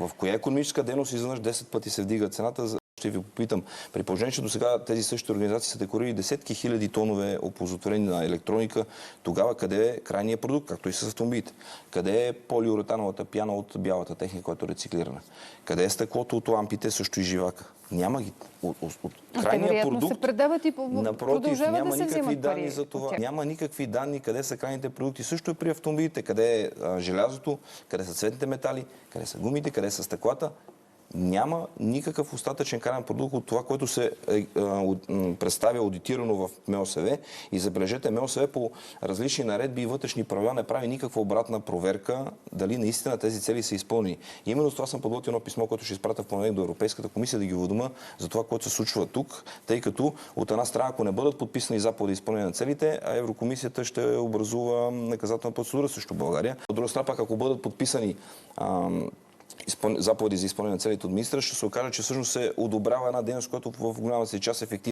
В коя икономическа дейност изведнъж 10 пъти се вдига цената? Ще ви попитам. При положение, че до сега тези същите организации са декларирали десетки хиляди тонове оползотворена електроника, тогава къде е крайният продукт, както и с автомобилите? Къде е полиуретановата пяна от бялата техника, която е рециклирана? Къде е стъклото от лампите, също и живака? Няма ги. От крайния продукт, се предават и напротив, няма да се никакви взимат данни за това. Няма никакви данни къде са крайните продукти. Също и при автомобилите. Къде е желязото, къде са цветните метали, къде са гумите, къде са стъклата. Няма никакъв остатъчен крайен продукт от това, което се представя аудитирано в МОСВ. И забележете, МОСВ по различни наредби и вътрешни правила не прави никаква обратна проверка дали наистина тези цели са изпълнени. И именно с това съм подготвил едно писмо, което ще изпратя в понеделник до Европейската комисия да ги уведома за това, което се случва тук, тъй като от една страна, ако не бъдат подписани заповеди за изпълнение на целите, Еврокомисията ще образува наказателна процедура срещу България. От друга страна, пак, ако бъдат подписани заповеди за изпълнение на целите от министра, ще се окаже, че всъщност се одобрява една дейност, която в голяма си част е ефективна.